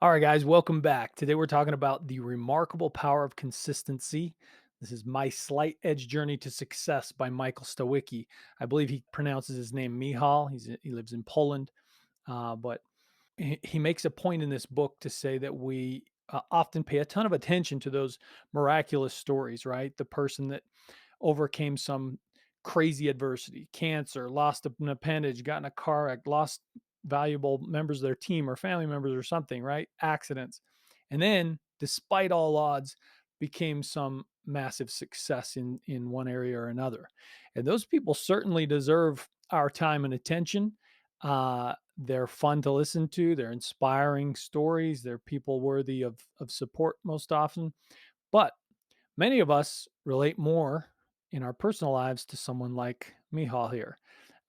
All right, guys, welcome back. Today we're talking about the remarkable power of consistency. This is My Slight Edge Journey to Success by Michael Stawicki. I believe he pronounces his name Michal. He lives in Poland, but he makes a point in this book to say that we often pay a ton of attention to those miraculous stories, right? The person that overcame some crazy adversity, cancer, lost an appendage, got in a car wreck, lost valuable members of their team or family members or something, right? Accidents. And then, despite all odds, became some massive success in one area or another. And those people certainly deserve our time and attention. They're fun to listen to. They're inspiring stories. They're people worthy of support most often. But many of us relate more in our personal lives to someone like Mihal here.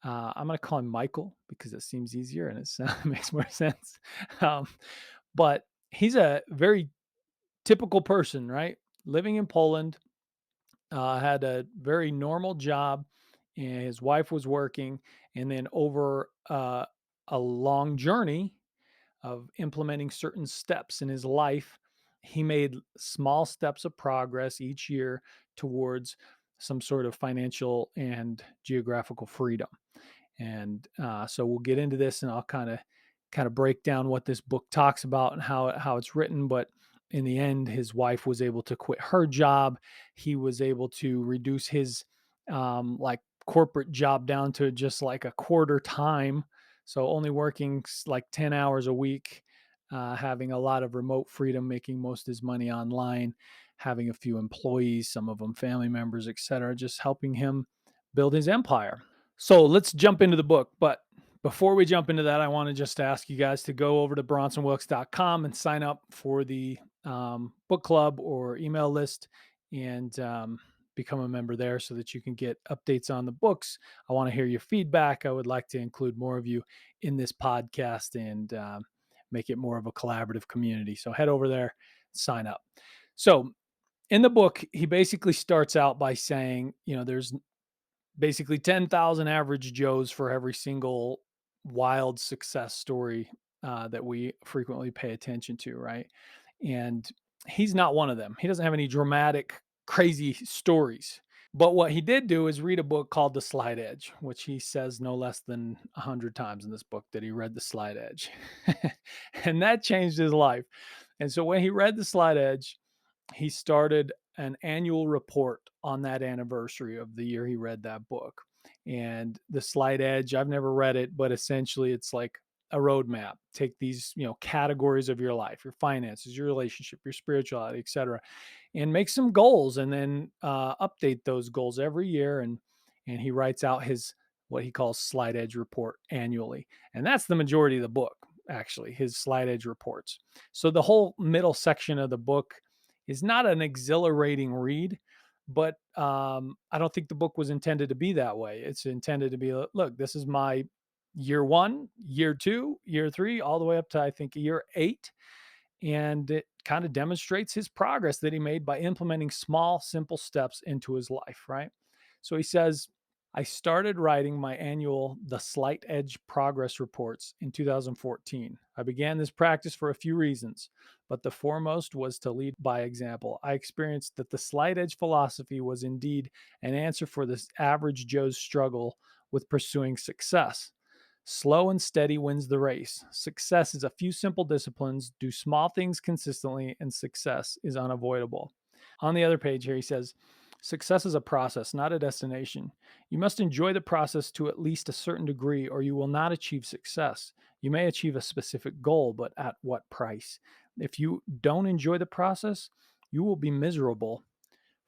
I'm going to call him Michael because it seems easier and it makes more sense. Um, but he's a very typical person, right? Living in Poland, had a very normal job, and his wife was working. And then over a long journey, of implementing certain steps in his life, he made small steps of progress each year towards some sort of financial and geographical freedom. And so we'll get into this, and I'll kind of break down what this book talks about and how it's written. But in the end, his wife was able to quit her job. He was able to reduce his like corporate job down to just like a quarter time, so only working like 10 hours a week, having a lot of remote freedom, making most of his money online, having a few employees, some of them family members, etc., just helping him build his empire. So let's jump into the book. But before we jump into that, I want to just ask you guys to go over to bronsonwilkes.com and sign up for the book club or email list, and become a member there so that you can get updates on the books. I want to hear your feedback. I would like to include more of you in this podcast and make it more of a collaborative community. So head over there, sign up. So in the book, he basically starts out by saying, there's basically 10,000 average Joes for every single wild success story that we frequently pay attention to, right? And he's not one of them. He doesn't have any dramatic, crazy stories. But what he did do is read a book called The Slight Edge, which he says no less than 100 times in this book that he read The Slight Edge. And that changed his life. And so when he read The Slight Edge, he started an annual report on that anniversary of the year he read that book. And The Slight Edge, I've never read it, but essentially it's like a roadmap. Take these, categories of your life, your finances, your relationship, your spirituality, etc., and make some goals, and then update those goals every year. And he writes out his what he calls Slight Edge report annually, and that's the majority of the book. Actually, his Slight Edge reports. So the whole middle section of the book is not an exhilarating read, but I don't think the book was intended to be that way. It's intended to be, look, this is my year one, year two, year three, all the way up to I think year eight, and it kind of demonstrates his progress that he made by implementing small, simple steps into his life, right? So he says, I started writing my annual The Slight Edge progress reports in 2014. I began this practice for a few reasons, but the foremost was to lead by example. I experienced that the Slight Edge philosophy was indeed an answer for this average Joe's struggle with pursuing success. Slow and steady wins the race. Success is a few simple disciplines. Do small things consistently, and success is unavoidable. On the other page here, he says, success is a process, not a destination. You must enjoy the process to at least a certain degree, or you will not achieve success. You may achieve a specific goal, but at what price? If you don't enjoy the process, you will be miserable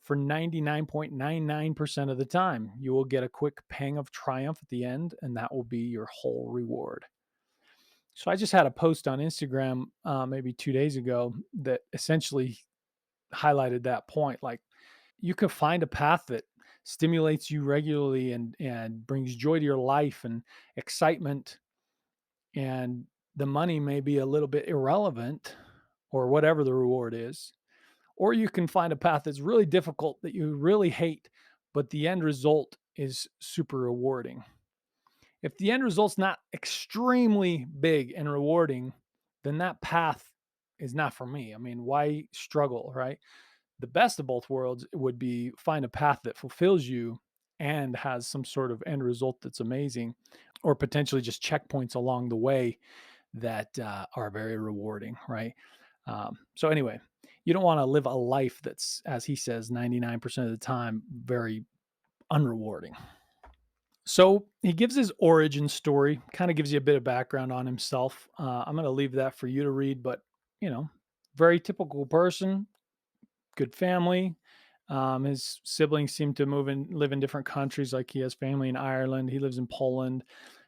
for 99.99% of the time. You will get a quick pang of triumph at the end, and that will be your whole reward. So I just had a post on Instagram maybe 2 days ago that essentially highlighted that point. Like, you can find a path that stimulates you regularly and brings joy to your life and excitement, and the money may be a little bit irrelevant, or whatever the reward is. Or you can find a path that's really difficult that you really hate, but the end result is super rewarding. If the end result's not extremely big and rewarding, then that path is not for me. I mean, why struggle, right? The best of both worlds would be find a path that fulfills you and has some sort of end result that's amazing, or potentially just checkpoints along the way that are very rewarding, right? So anyway, you don't want to live a life that's, as he says, 99% of the time very unrewarding. So he gives his origin story, kind of gives you a bit of background on himself. I'm going to leave that for you to read, but you know, very typical person, good family. His siblings seem to move and live in different countries. Like he has family in Ireland. He lives in Poland.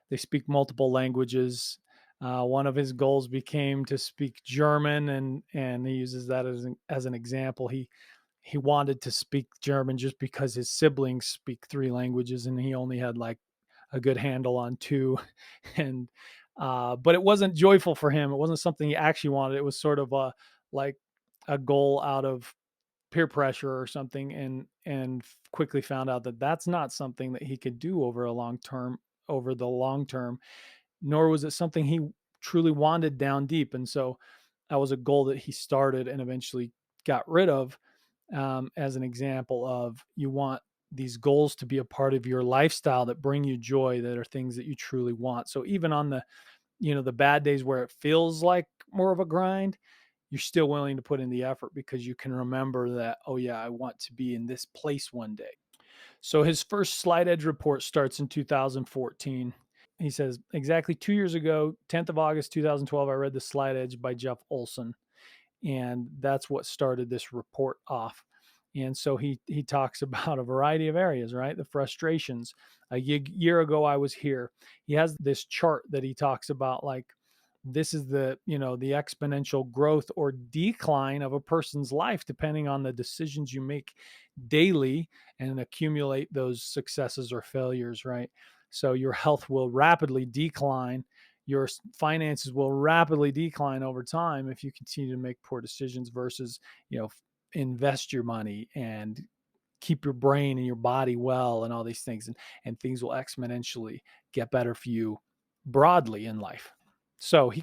They speak multiple languages. One of his goals became to speak German, and he uses that as an example. He wanted to speak German just because his siblings speak three languages, and he only had like a good handle on two. And but it wasn't joyful for him. It wasn't something he actually wanted. It was sort of a like a goal out of peer pressure or something, and quickly found out that that's not something that he could do over the long term, nor was it something he truly wanted down deep. And so that was a goal that he started and eventually got rid of, as an example of you want these goals to be a part of your lifestyle that bring you joy, that are things that you truly want. So even on the, the bad days where it feels like more of a grind, you're still willing to put in the effort because you can remember that, oh yeah, I want to be in this place one day. So his first Slide Edge report starts in 2014. He says, exactly 2 years ago, 10th of August, 2012, I read The Slide Edge by Jeff Olson. And that's what started this report off. And so he talks about a variety of areas, right? The frustrations. A year ago, I was here. He has this chart that he talks about, like, this is the exponential growth or decline of a person's life depending on the decisions you make daily and accumulate those successes or failures, right? So your health will rapidly decline, your finances will rapidly decline over time if you continue to make poor decisions versus, invest your money and keep your brain and your body well and all these things, and things will exponentially get better for you broadly in life. So he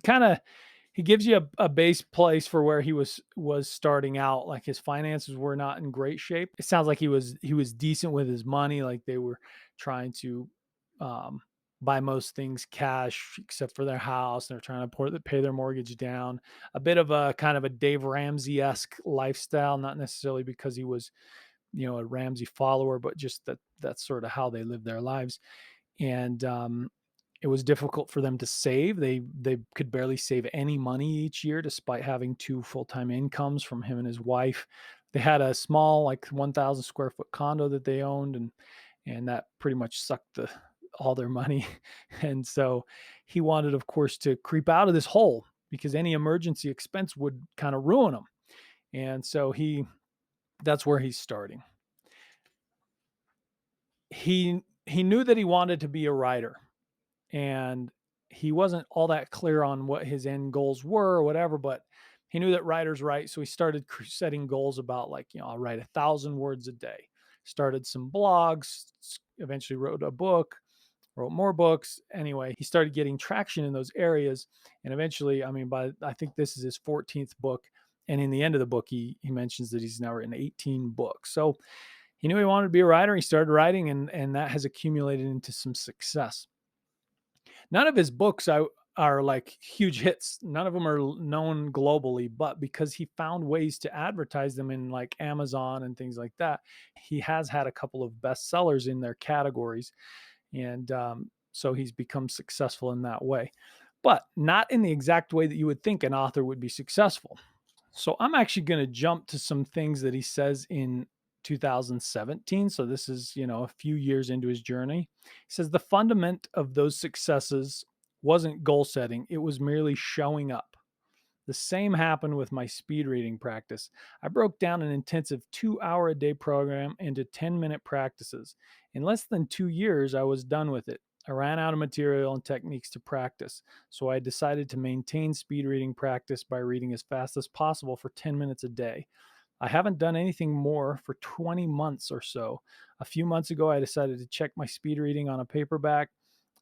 gives you a base place for where he was starting out. Like his finances were not in great shape. It sounds like he was decent with his money. Like they were trying to um, buy most things cash except for their house. And they're trying to pay their mortgage down. A bit of a kind of a Dave Ramsey esque lifestyle, not necessarily because he was a Ramsey follower, but just that's sort of how they live their lives. And it was difficult for them to save. They could barely save any money each year, despite having two full time incomes from him and his wife. They had a small, like 1,000 square foot condo that they owned, and that pretty much sucked all their money. And so he wanted, of course, to creep out of this hole because any emergency expense would kind of ruin him. And so that's where he's starting. He knew that he wanted to be a writer, and he wasn't all that clear on what his end goals were or whatever, but he knew that writers write. So he started setting goals about, like, I'll write 1,000 words a day, started some blogs, eventually wrote a book, wrote more books. Anyway, he started getting traction in those areas. And eventually, I mean, I think this is his 14th book. And in the end of the book, he mentions that he's now written 18 books. So he knew he wanted to be a writer. He started writing, and that has accumulated into some success. None of his books are like huge hits. None of them are known globally, but because he found ways to advertise them in like Amazon and things like that, he has had a couple of bestsellers in their categories. And so he's become successful in that way, but not in the exact way that you would think an author would be successful. So I'm actually going to jump to some things that he says in 2017. So this is, a few years into his journey. He says the fundament of those successes wasn't goal setting, it was merely showing up. The same happened with my speed reading practice. I broke down an intensive 2 hour a day program into 10-minute practices. In less than 2 years, I was done with it. I ran out of material and techniques to practice, so I decided to maintain speed reading practice by reading as fast as possible for 10 minutes a day. I haven't done anything more for 20 months or so. A few months ago, I decided to check my speed reading on a paperback.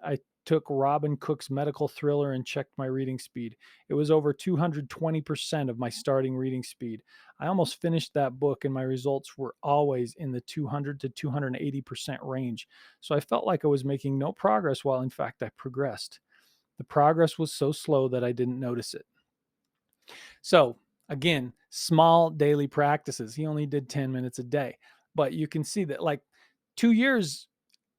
I took Robin Cook's medical thriller and checked my reading speed. It was over 220% of my starting reading speed. I almost finished that book, and my results were always in the 200 to 280% range. So I felt like I was making no progress while in fact I progressed. The progress was so slow that I didn't notice it. So, again, small daily practices. He only did 10 minutes a day. But you can see that like 2 years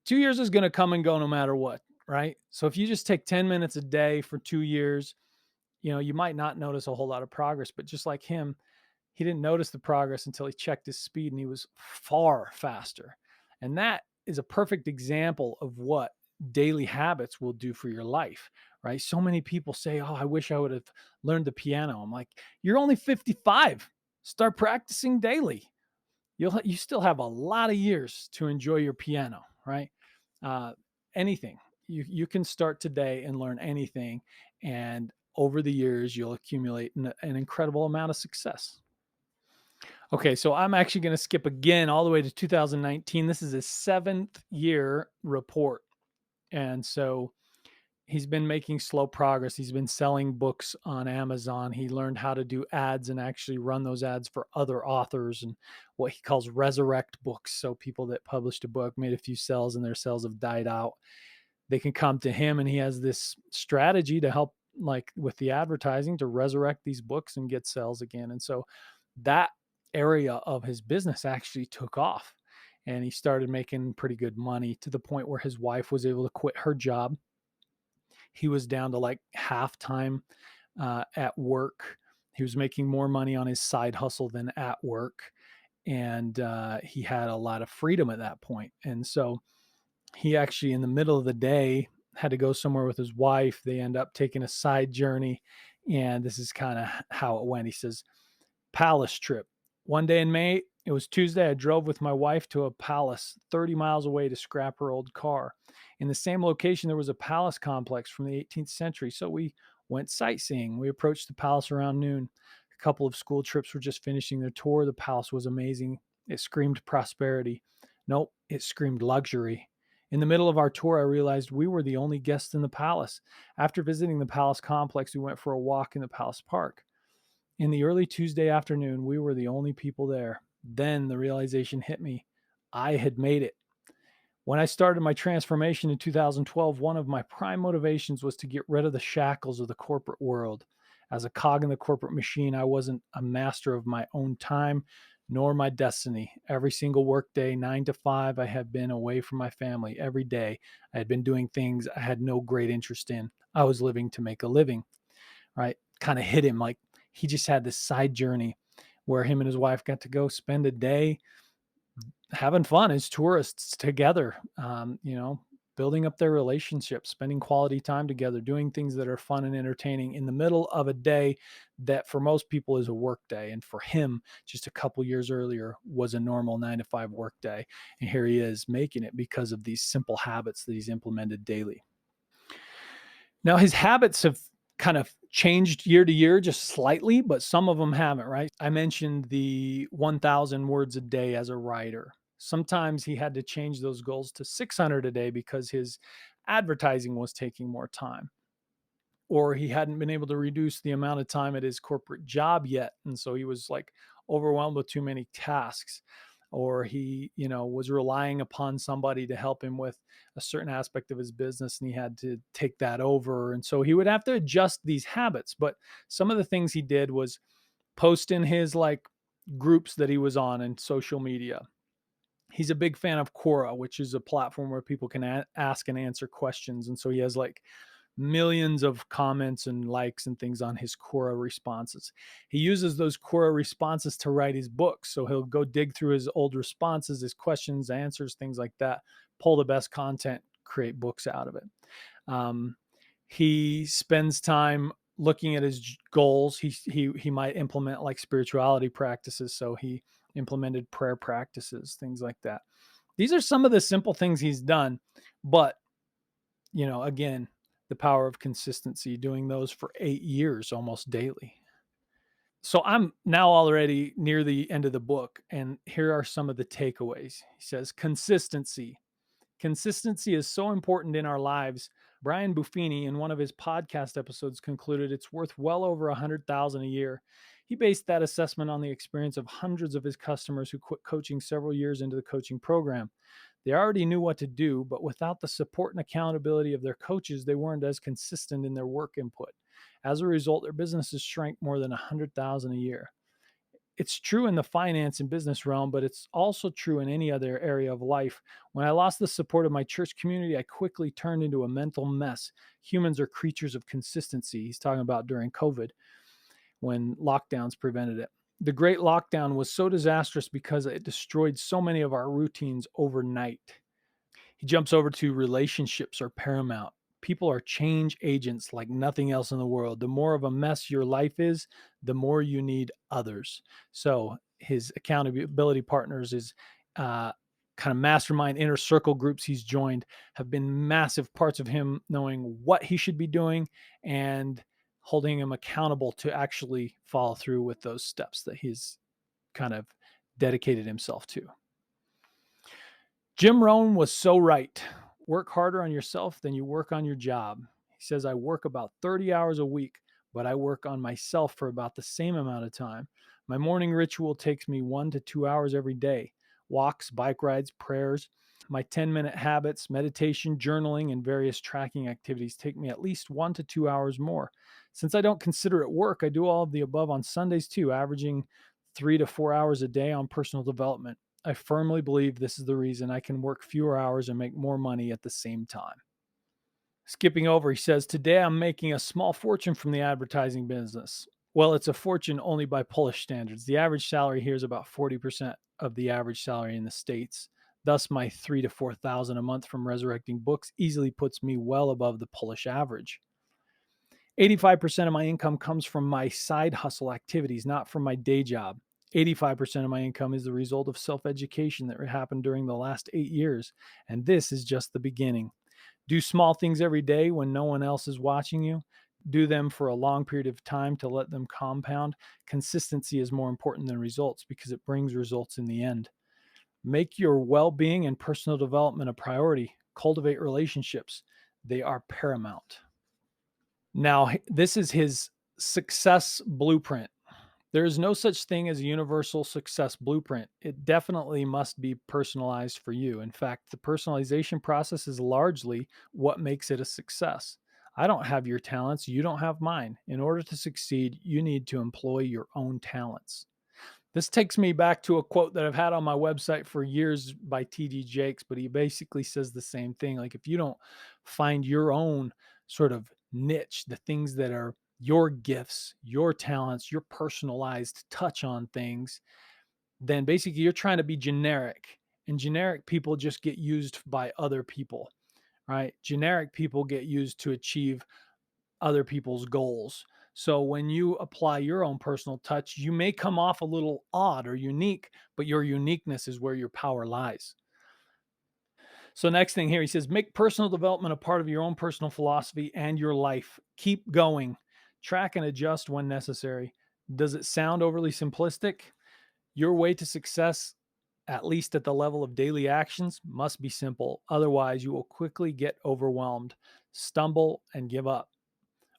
2 years is going to come and go no matter what, right? So if you just take 10 minutes a day for 2 years, you might not notice a whole lot of progress, but just like him, he didn't notice the progress until he checked his speed and he was far faster. And that is a perfect example of what daily habits will do for your life, right? So many people say, "Oh, I wish I would have learned the piano." I'm like, "You're only 55. Start practicing daily. You still have a lot of years to enjoy your piano, right? Uh, anything. You can start today and learn anything, and over the years you'll accumulate an incredible amount of success. Okay, so I'm actually going to skip again all the way to 2019. This is his seventh year report. And so he's been making slow progress. He's been selling books on Amazon. He learned how to do ads and actually run those ads for other authors and what he calls resurrect books. So people that published a book, made a few sales, and their sales have died out, they can come to him, and he has this strategy to help, like with the advertising, to resurrect these books and get sales again. And so that area of his business actually took off, and he started making pretty good money to the point where his wife was able to quit her job. He was down to like half time at work. He was making more money on his side hustle than at work, and he had a lot of freedom at that point. And so he actually, in the middle of the day, had to go somewhere with his wife. They end up taking a side journey, and this is kind of how it went. He says, palace trip. One day in May, it was Tuesday, I drove with my wife to a palace 30 miles away to scrap her old car. In the same location, there was a palace complex from the 18th century, so we went sightseeing. We approached the palace around noon. A couple of school trips were just finishing their tour. The palace was amazing. It screamed prosperity. Nope, it screamed luxury. In the middle of our tour, I realized we were the only guests in the palace. After visiting the palace complex, we went for a walk in the palace park. In the early Tuesday afternoon, we were the only people there. Then the realization hit me. I had made it. When I started my transformation in 2012, one of my prime motivations was to get rid of the shackles of the corporate world. As a cog in the corporate machine, I wasn't a master of my own time nor my destiny. Every single workday, 9 to 5, I had been away from my family. Every day, I had been doing things I had no great interest in. I was living to make a living, right? Kind of hit him like he just had this side journey where him and his wife got to go spend a day having fun as tourists together, building up their relationship, spending quality time together, doing things that are fun and entertaining in the middle of a day that for most people is a work day. And for him, just a couple years earlier, was a normal 9 to 5 work day. And here he is making it because of these simple habits that he's implemented daily. Now, his habits have kind of changed year to year just slightly, but some of them haven't, right? I mentioned the 1,000 words a day as a writer. Sometimes he had to change those goals to 600 a day because his advertising was taking more time, or he hadn't been able to reduce the amount of time at his corporate job yet. And so he was like overwhelmed with too many tasks, or he, was relying upon somebody to help him with a certain aspect of his business and he had to take that over. And so he would have to adjust these habits. But some of the things he did was post in his like groups that he was on in social media. He's a big fan of Quora, which is a platform where people can ask and answer questions. And so he has like millions of comments and likes and things on his Quora responses. He uses those Quora responses to write his books. So he'll go dig through his old responses, his questions, answers, things like that, pull the best content, create books out of it. Um, he spends time looking at his goals. He might implement like spirituality practices. So he implemented prayer practices, things like that. These are some of the simple things he's done, but again, the power of consistency, doing those for 8 years almost daily. So I'm now already near the end of the book, and here are some of the takeaways. He says, consistency. Consistency is so important in our lives. Brian Buffini, in one of his podcast episodes, concluded it's worth well over 100,000 a year. He based that assessment on the experience of hundreds of his customers who quit coaching several years into the coaching program. They already knew what to do, but without the support and accountability of their coaches, they weren't as consistent in their work input. As a result, their businesses shrank more than 100,000 a year. It's true in the finance and business realm, but it's also true in any other area of life. When I lost the support of my church community, I quickly turned into a mental mess. Humans are creatures of consistency. He's talking about during COVID when lockdowns prevented it. The great lockdown was so disastrous because it destroyed so many of our routines overnight. He jumps over to relationships are paramount. People are change agents like nothing else in the world. The more of a mess your life is, the more you need others. So his accountability partners is kind of mastermind inner circle groups he's joined have been massive parts of him knowing what he should be doing and holding him accountable to actually follow through with those steps that he's kind of dedicated himself to. Jim Rohn was so right. Work harder on yourself than you work on your job. He says, I work about 30 hours a week, but I work on myself for about the same amount of time. My morning ritual takes me 1 to 2 hours every day. Walks, bike rides, prayers. My 10-minute habits, meditation, journaling, and various tracking activities take me at least 1 to 2 hours more. Since I don't consider it work, I do all of the above on Sundays too, averaging 3 to 4 hours a day on personal development. I firmly believe this is the reason I can work fewer hours and make more money at the same time. Skipping over, he says, today I'm making a small fortune from the advertising business. Well, it's a fortune only by Polish standards. The average salary here is about 40% of the average salary in the States. Thus, my 3 to 4 thousand a month from resurrecting books easily puts me well above the Polish average. 85% of my income comes from my side hustle activities, not from my day job. 85% of my income is the result of self-education that happened during the last 8 years, and this is just the beginning. Do small things every day when no one else is watching you. Do them for a long period of time to let them compound. Consistency is more important than results because it brings results in the end. Make your well-being and personal development a priority. Cultivate relationships. They are paramount. Now, this is his success blueprint. There is no such thing as a universal success blueprint. It definitely must be personalized for you. In fact, the personalization process is largely what makes it a success. I don't have your talents. You don't have mine. In order to succeed, you need to employ your own talents. This takes me back to a quote that I've had on my website for years by T.D. Jakes, but he basically says the same thing. Like, if you don't find your own sort of niche, the things that are your gifts, your talents, your personalized touch on things, then basically you're trying to be generic. And generic people just get used by other people, right? Generic people get used to achieve other people's goals. So when you apply your own personal touch, you may come off a little odd or unique, but your uniqueness is where your power lies. So next thing here, he says, make personal development a part of your own personal philosophy and your life. Keep going. Track and adjust when necessary. Does it sound overly simplistic? Your way to success, at least at the level of daily actions, must be simple. Otherwise, you will quickly get overwhelmed, stumble, and give up.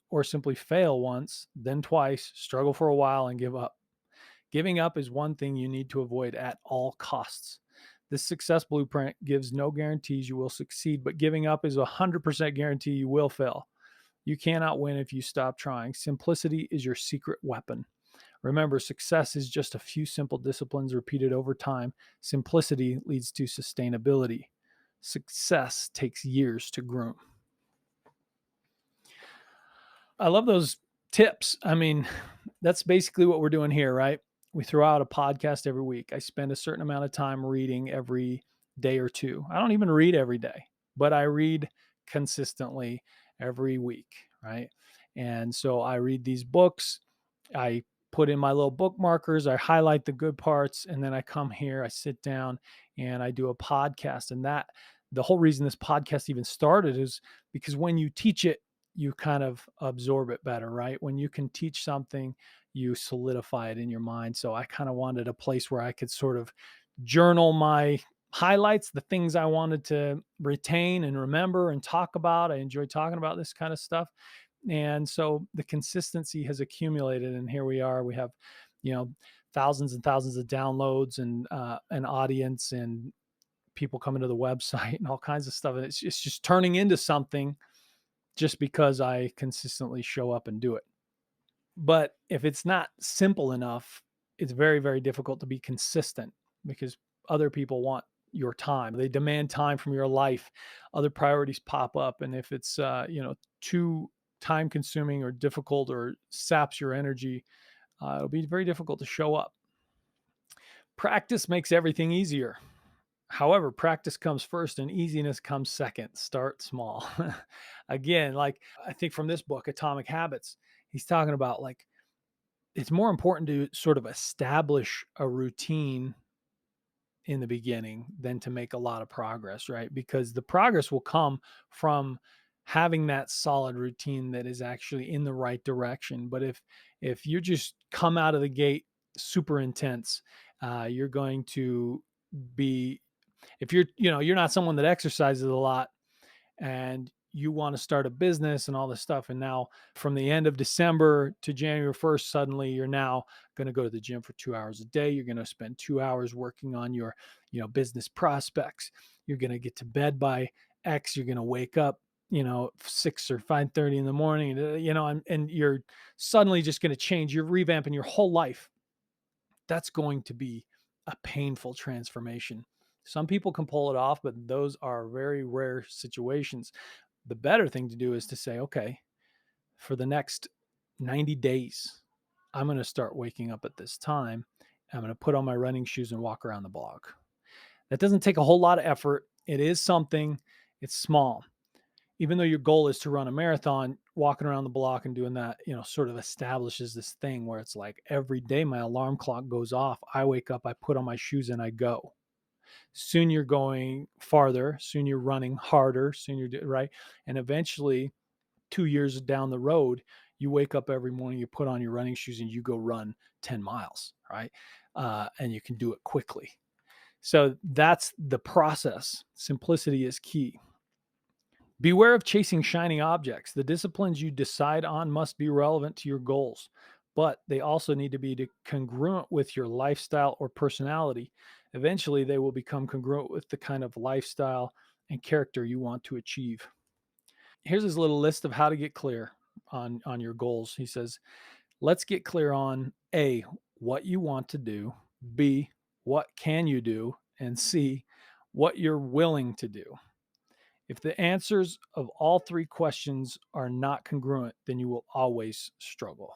Or simply fail once, then twice, struggle for a while, and give up. Giving up is one thing you need to avoid at all costs. This success blueprint gives no guarantees you will succeed, but giving up is a 100% guarantee you will fail. You cannot win if you stop trying. Simplicity is your secret weapon. Remember, success is just a few simple disciplines repeated over time. Simplicity leads to sustainability. Success takes years to groom. I love those tips. I mean, that's basically what we're doing here, right? We throw out a podcast every week. I spend a certain amount of time reading every day or two. I don't even read every day, but I read consistently every week, right? And so I read these books. I put in my little bookmarkers, I highlight the good parts, and then I come here, I sit down, and I do a podcast. And that the whole reason this podcast even started is because when you teach it, you kind of absorb it better, right? When you can teach something, you solidify it in your mind. So I kind of wanted a place where I could sort of journal my highlights, the things I wanted to retain and remember and talk about. I enjoy talking about this kind of stuff. And so the consistency has accumulated, and here we are. We have, you know, thousands and thousands of downloads and an audience and people coming to the website and all kinds of stuff. And it's just turning into something just because I consistently show up and do it. But if it's not simple enough, it's very, very difficult to be consistent because other people want your time. They demand time from your life. Other priorities pop up. And if it's, too time consuming or difficult or saps your energy, it'll be very difficult to show up. Practice makes everything easier. However, practice comes first and easiness comes second. Start small. Again, like I think from this book, Atomic Habits, he's talking about like it's more important to sort of establish a routine in the beginning than to make a lot of progress, right? Because the progress will come from having that solid routine that is actually in the right direction. But if you just come out of the gate super intense, you're going to be if you're not someone that exercises a lot and you want to start a business and all this stuff. And now from the end of December to January 1st, suddenly you're now going to go to the gym for 2 hours a day. You're going to spend 2 hours working on your, business prospects. You're going to get to bed by X. You're going to wake up, 6 or 5:30 in the morning, and you're suddenly just going to change. You're revamping your whole life. That's going to be a painful transformation. Some people can pull it off, but those are very rare situations. The better thing to do is to say, okay, for the next 90 days, I'm going to start waking up at this time. I'm going to put on my running shoes and walk around the block. That doesn't take a whole lot of effort. It is something, it's small. Even though your goal is to run a marathon, walking around the block and doing that, sort of establishes this thing where it's like every day my alarm clock goes off. I wake up, I put on my shoes and I go. Soon you're going farther, soon you're running harder, soon you're right. And eventually 2 years down the road, you wake up every morning, you put on your running shoes and you go run 10 miles, right? And you can do it quickly. So that's the process. Simplicity is key. Beware of chasing shiny objects. The disciplines you decide on must be relevant to your goals, but they also need to be congruent with your lifestyle or personality. Eventually, they will become congruent with the kind of lifestyle and character you want to achieve. Here's his little list of how to get clear on your goals. He says, let's get clear on A, what you want to do, B, what can you do, and C, what you're willing to do. If the answers of all three questions are not congruent, then you will always struggle.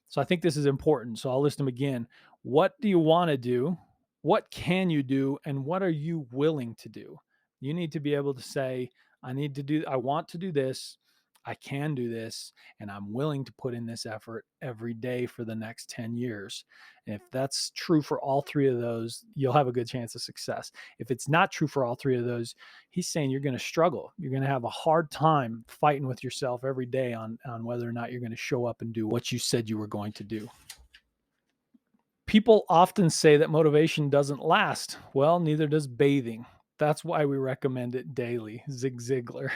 So I think this is important. So I'll list them again. What do you want to do? What can you do? And what are you willing to do? You need to be able to say, I want to do this. I can do this, and I'm willing to put in this effort every day for the next 10 years. And if that's true for all three of those, you'll have a good chance of success. If it's not true for all three of those, he's saying you're going to struggle. You're going to have a hard time fighting with yourself every day on whether or not you're going to show up and do what you said you were going to do. People often say that motivation doesn't last. Well, neither does bathing. That's why we recommend it daily. Zig Ziglar.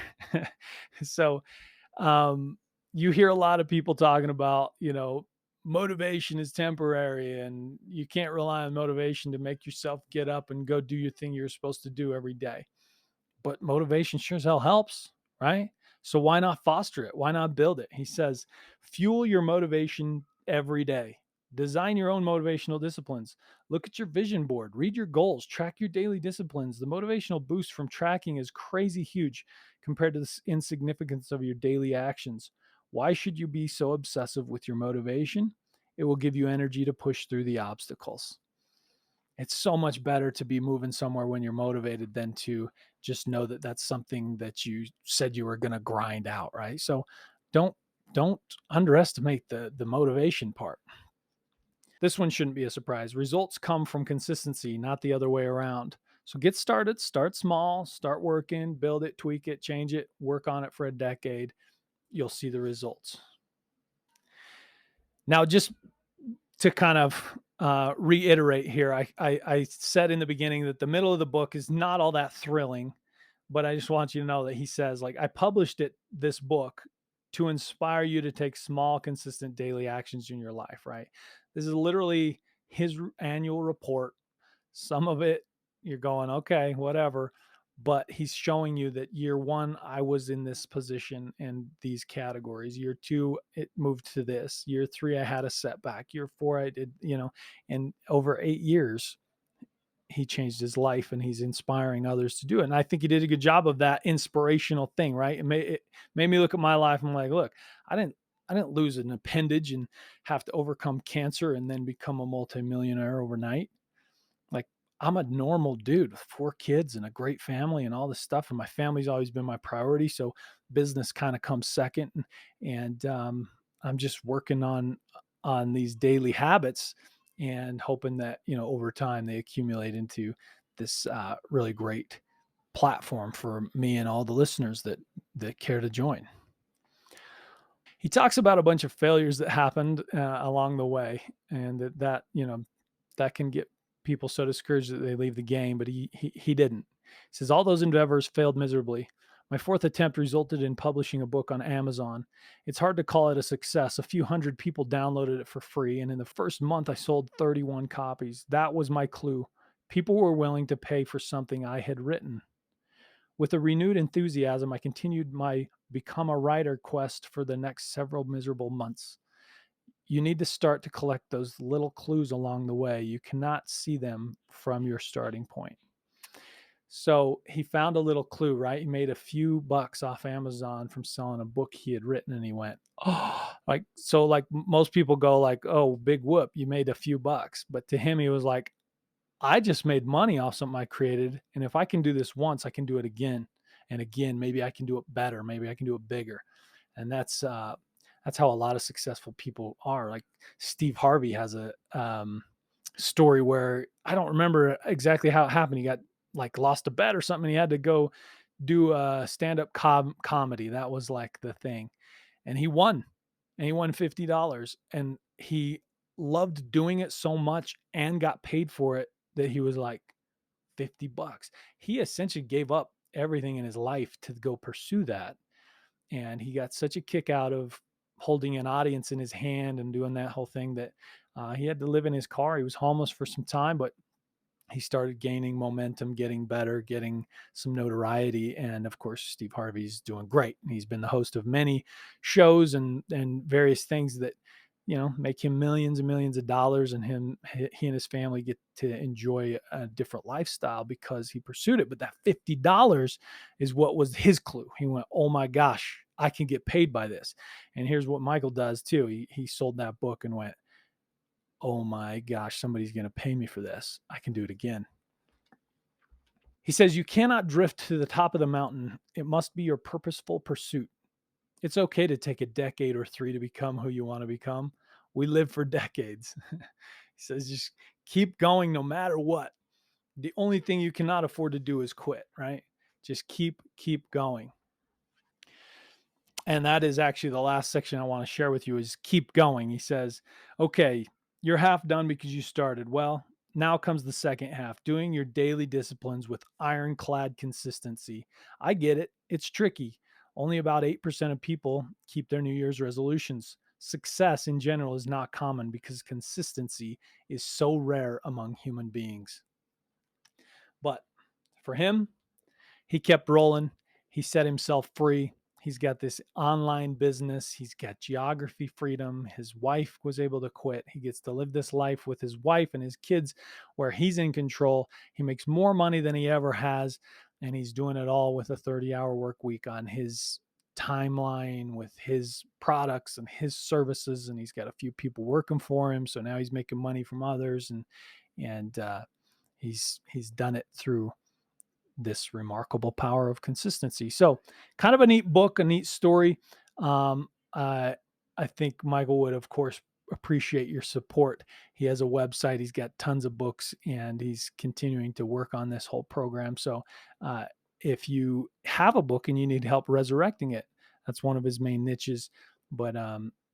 So, you hear a lot of people talking about, motivation is temporary and you can't rely on motivation to make yourself get up and go do your thing you're supposed to do every day. But motivation sure as hell helps, right? So why not foster it? Why not build it? He says, fuel your motivation every day. Design your own motivational disciplines. Look at your vision board, read your goals, track your daily disciplines. The motivational boost from tracking is crazy huge compared to the insignificance of your daily actions. Why should you be so obsessive with your motivation? It will give you energy to push through the obstacles. It's so much better to be moving somewhere when you're motivated than to just know that that's something that you said you were going to grind out, right? So don't don't underestimate the motivation part. This one shouldn't be a surprise. Results come from consistency, not the other way around. So get started, start small, start working, build it, tweak it, change it, work on it for a decade. You'll see the results. Now, just to kind of reiterate here. I said in the beginning that the middle of the book is not all that thrilling, but I just want you to know that he says, like, I published this book to inspire you to take small, consistent daily actions in your life, right? This is literally his annual report. Some of it you're going, okay, whatever. But he's showing you that year one, I was in this position in these categories. Year two, it moved to this. Year three, I had a setback. Year four, I did, and over 8 years, he changed his life and he's inspiring others to do it. And I think he did a good job of that inspirational thing, right? It made me look at my life. I'm like, look, I didn't I didn't lose an appendage and have to overcome cancer and then become a multimillionaire overnight. Like, I'm a normal dude with 4 kids and a great family and all this stuff, and my family's always been my priority, so business kinda comes second, and I'm just working on these daily habits and hoping that, over time, they accumulate into this, really great platform for me and all the listeners that care to join. He talks about a bunch of failures that happened, along the way, and that can get people so discouraged that they leave the game, but he didn't. He says, all those endeavors failed miserably. My fourth attempt resulted in publishing a book on Amazon. It's hard to call it a success. A few hundred people downloaded it for free, and in the first month, I sold 31 copies. That was my clue. People were willing to pay for something I had written. With a renewed enthusiasm, I continued my become a writer quest for the next several miserable months. You need to start to collect those little clues along the way. You cannot see them from your starting point. So he found a little clue, right? He made a few bucks off Amazon from selling a book he had written, and he went, "Oh, like so." Like most people go, like, "Oh, big whoop, you made a few bucks," but to him, he was like, "I just made money off something I created, and if I can do this once, I can do it again and again. Maybe I can do it better. Maybe I can do it bigger." And that's how a lot of successful people are. Like Steve Harvey has a story where I don't remember exactly how it happened. He got like lost a bet or something. And he had to go do a stand-up comedy. That was like the thing, and he won, and he won $50, and he loved doing it so much and got paid for it that he was like, $50. He essentially gave up everything in his life to go pursue that, and he got such a kick out of holding an audience in his hand and doing that whole thing that he had to live in his car. He was homeless for some time, but he started gaining momentum, getting better, getting some notoriety. And of course, Steve Harvey's doing great. He's been the host of many shows and various things that, make him millions and millions of dollars. And he and his family get to enjoy a different lifestyle because he pursued it. But that $50 is what was his clue. He went, oh my gosh, I can get paid by this. And here's what Michael does too. He sold that book and went, oh my gosh, somebody's going to pay me for this. I can do it again. He says, you cannot drift to the top of the mountain. It must be your purposeful pursuit. It's okay to take a decade or three to become who you want to become. We live for decades. He says, just keep going no matter what. The only thing you cannot afford to do is quit, right? Just keep going. And that is actually the last section I want to share with you is keep going. He says, okay, you're half done because you started. Well, now comes the second half, doing your daily disciplines with ironclad consistency. I get it. It's tricky. Only about 8% of people keep their New Year's resolutions. Success in general is not common because consistency is so rare among human beings. But for him, he kept rolling. He set himself free. He's got this online business. He's got geography freedom. His wife was able to quit. He gets to live this life with his wife and his kids where he's in control. He makes more money than he ever has. And he's doing it all with a 30-hour work week on his timeline with his products and his services. And he's got a few people working for him. So now he's making money from others. And he's done it through this remarkable power of consistency. So, kind of a neat book, a neat story. Um, I think Michael would, of course, appreciate your support. He has a website, he's got tons of books, and he's continuing to work on this whole program. So, uh, if you have a book and you need help resurrecting it, that's one of his main niches. But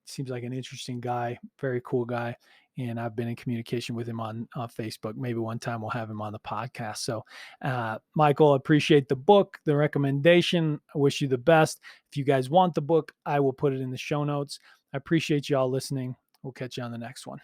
seems like an interesting guy, very cool guy, and I've been in communication with him on Facebook. Maybe one time we'll have him on the podcast. So, Michael, appreciate the book, the recommendation. I wish you the best. If you guys want the book, I will put it in the show notes. I appreciate you all listening. We'll catch you on the next one.